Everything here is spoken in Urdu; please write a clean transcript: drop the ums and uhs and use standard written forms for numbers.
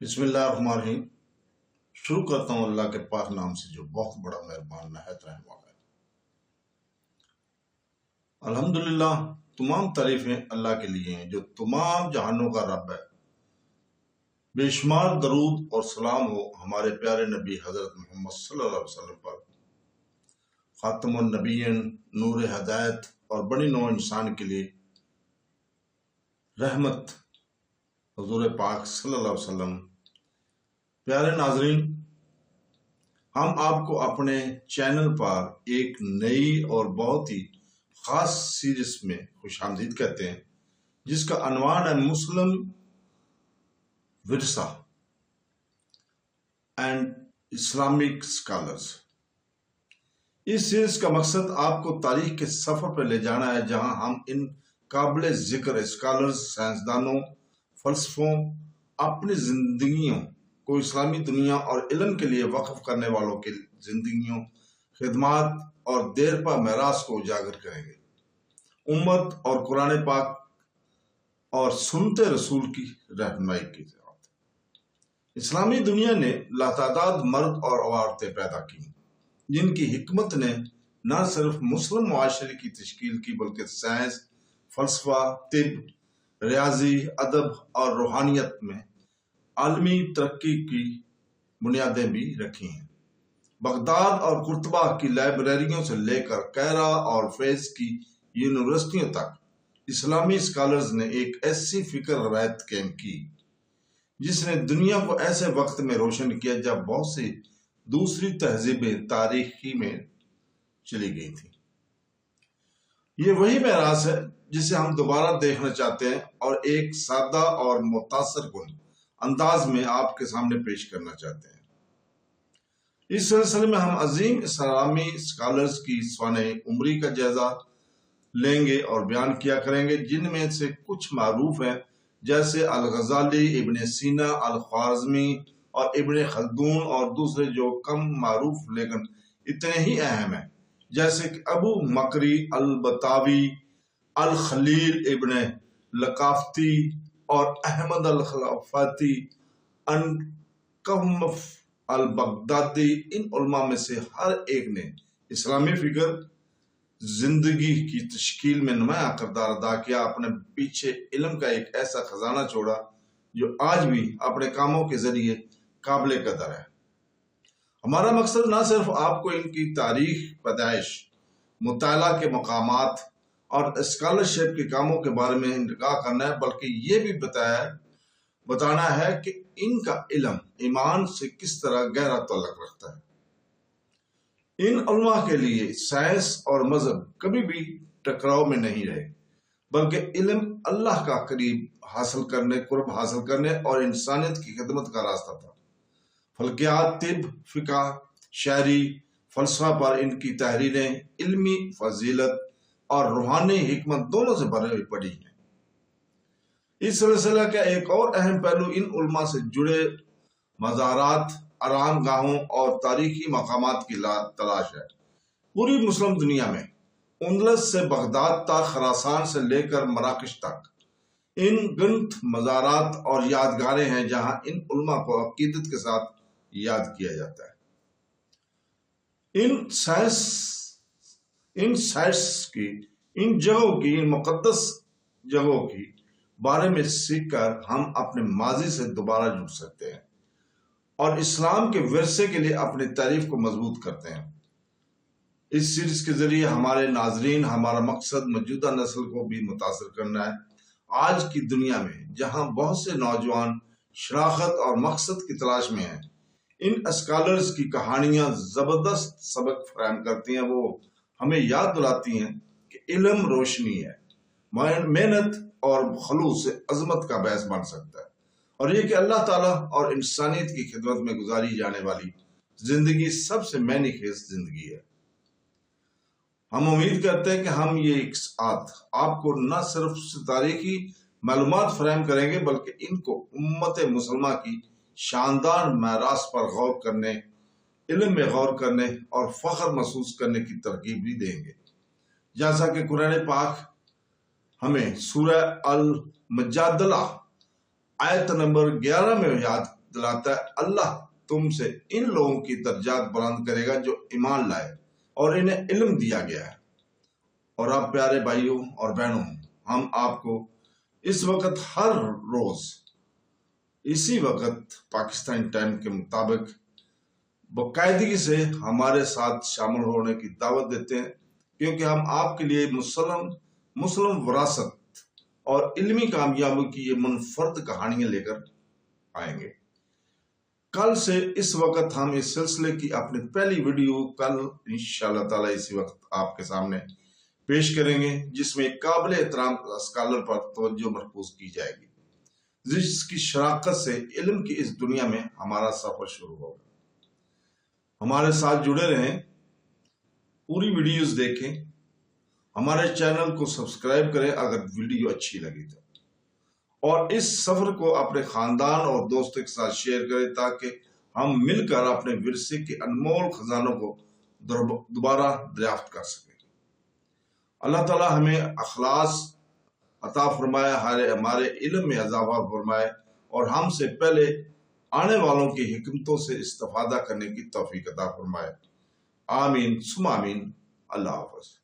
بسم اللہ الرحمن الرحیم۔ شروع کرتا ہوں اللہ کے پاک نام سے جو بہت بڑا مہربان نہایت رحم والا ہے۔ الحمدللہ، تمام تعریفیں اللہ کے لیے ہیں جو تمام جہانوں کا رب ہے۔ بے شمار درود اور سلام ہو ہمارے پیارے نبی حضرت محمد صلی اللہ علیہ وسلم پر، خاتم النبیین، نور ہدایت اور بڑی نوع انسان کے لیے رحمت حضور پاک صلی اللہ علیہ وسلم۔ پیارے ناظرین، ہم آپ کو اپنے چینل پر ایک نئی اور بہت ہی خاص سیریز میں خوش آمدید کہتے ہیں، جس کا عنوان ہے مسلم ورثہ اینڈ اسلامک اسکالرز۔ اس سیریز کا مقصد آپ کو تاریخ کے سفر پر لے جانا ہے، جہاں ہم ان قابل ذکر اسکالرز، سائنسدانوں، فلسفوں، اپنی زندگیوں کو اسلامی دنیا اور علم کے لیے وقف کرنے والوں کی زندگیوں، خدمات اور دیرپا میراث کو اجاگر کریں گے۔ امت اور قرآن پاک اور سنت رسول کی رہنمائی کی ضرورت ہے۔ اسلامی دنیا نے لاتعداد مرد اور عورتیں پیدا کی، جن کی حکمت نے نہ صرف مسلم معاشرے کی تشکیل کی بلکہ سائنس، فلسفہ، طب، ریاضی، ادب اور روحانیت میں عالمی ترقی کی بنیادیں بھی رکھی ہیں۔ بغداد اور قرطبہ کی لائبریریوں سے لے کر قاہرہ اور فیض کی یونیورسٹیوں تک اسلامی اسکالرز نے ایک ایسی فکر روایت قائم کی جس نے دنیا کو ایسے وقت میں روشن کیا جب بہت سی دوسری تہذیبیں تاریخی میں چلی گئی تھیں۔ یہ وہی میراث ہے جسے ہم دوبارہ دیکھنا چاہتے ہیں اور ایک سادہ اور متاثر کن انداز میں آپ کے سامنے پیش کرنا چاہتے ہیں۔ اس سلسلے میں ہم عظیم اسلامی اسکالرز کی سوانح عمری کا جائزہ لیں گے اور بیان کیا کریں گے، جن میں سے کچھ معروف ہیں، جیسے الغزالی، ابن سینا، الخوارزمی اور ابن خلدون، اور دوسرے جو کم معروف لیکن اتنے ہی اہم ہیں، جیسے کہ ابو مکری البتاوی، الخلیل ابن لقافتی اور احمد الخلافاتی، انکمف البغدادی۔ ان علماء میں سے ہر ایک نے اسلامی فکر، زندگی کی تشکیل میں نمایاں کردار ادا کیا، اپنے پیچھے علم کا ایک ایسا خزانہ چھوڑا جو آج بھی اپنے کاموں کے ذریعے قابل قدر ہے۔ ہمارا مقصد نہ صرف آپ کو ان کی تاریخ، پیدائش، مطالعہ کے مقامات اور اسکالرشپ کے کاموں کے بارے میں انتقال کرنا ہے، بلکہ یہ بھی بتانا ہے کہ ان کا علم ایمان سے کس طرح گہرا تعلق رکھتا ہے۔ ان علماء کے لیے سائنس اور مذہب کبھی بھی ٹکراؤ میں نہیں رہے، بلکہ علم اللہ کا قرب حاصل کرنے اور انسانیت کی خدمت کا راستہ تھا۔ فلکیات، طب، فقہ، شاعری، فلسفہ پر ان کی تحریریں علمی فضیلت اور روحانی حکمت دونوں سے بھری پڑی ہیں۔ اس سلسلہ کا ایک اور اہم پہلو ان علماء سے جڑے مزارات، آرام گاہوں اور تاریخی مقامات کی تلاش ہے۔ پوری مسلم دنیا میں اندلس سے بغداد تک، خراسان سے لے کر مراکش تک ان گنت مزارات اور یادگاریں ہیں جہاں ان علماء کو عقیدت کے ساتھ یاد کیا جاتا ہے۔ ان سائٹس کی، ان جگہوں کی، ان مقدس جگہوں کی بارے میں سیکھ کر ہم اپنے ماضی سے دوبارہ جڑ سکتے ہیں اور اسلام کے ورثے کے لیے اپنی تعریف کو مضبوط کرتے ہیں۔ اس سیریز کے ذریعے ہمارے ناظرین، ہمارا مقصد موجودہ نسل کو بھی متاثر کرنا ہے۔ آج کی دنیا میں جہاں بہت سے نوجوان شناخت اور مقصد کی تلاش میں ہیں، ان اسکالرز کی کہانیاں زبردست سبق فراہم کرتی ہیں۔ وہ ہمیں یاد دلاتی ہیں کہ علم روشنی ہے، محنت اور خلوص سے عظمت کا باعث بن سکتا ہے، اور یہ کہ اللہ تعالیٰ اور انسانیت کی خدمت میں گزاری جانے والی زندگی سب سے معنی خیز زندگی ہے۔ ہم امید کرتے ہیں کہ ہم یہ ایک ساتھ آپ کو نہ صرف تاریخی معلومات فراہم کریں گے بلکہ ان کو امت مسلمہ کی شاندار میراث پر غور کرنے، علم میں غور کرنے اور فخر محسوس کرنے کی ترغیب بھی دیں گے۔ جیسا کہ قرآن پاک ہمیں سورہ المجادلہ آیت نمبر 11 میں دلاتا ہے، اللہ تم سے ان لوگوں کی درجات بلند کرے گا جو ایمان لائے اور انہیں علم دیا گیا ہے۔ اور اب پیارے بھائیوں اور بہنوں، ہم آپ کو اس وقت ہر روز اسی وقت پاکستانی ٹائم کے مطابق باقاعدگی سے ہمارے ساتھ شامل ہونے کی دعوت دیتے ہیں، کیونکہ ہم آپ کے لیے مسلم وراثت اور علمی کامیابی کی یہ منفرد کہانیاں لے کر آئیں گے۔ کل سے اس وقت ہم اس سلسلے کی اپنی پہلی ویڈیو کل انشاءاللہ تعالی اسی وقت آپ کے سامنے پیش کریں گے، جس میں قابل احترام اسکالر پر توجہ مرکوز کی جائے گی، جس کی شراکت سے علم کی اس دنیا میں ہمارا سفر شروع ہوگا۔ ہمارے ساتھ جڑے رہیں، پوری ویڈیوز دیکھیں، ہمارے چینل کو سبسکرائب کریں اگر ویڈیو اچھی لگی تو، اور اس سفر کو اپنے خاندان اور دوستوں کے ساتھ شیئر کریں تاکہ ہم مل کر اپنے ورثے کے انمول خزانوں کو دوبارہ دریافت کر سکیں۔ اللہ تعالی ہمیں اخلاص عطا فرمائے، ہمارے علم میں اضافہ فرمائے اور ہم سے پہلے آنے والوں کی حکمتوں سے استفادہ کرنے کی توفیق عطا فرمائے۔ آمین ثم آمین۔ اللہ حافظ۔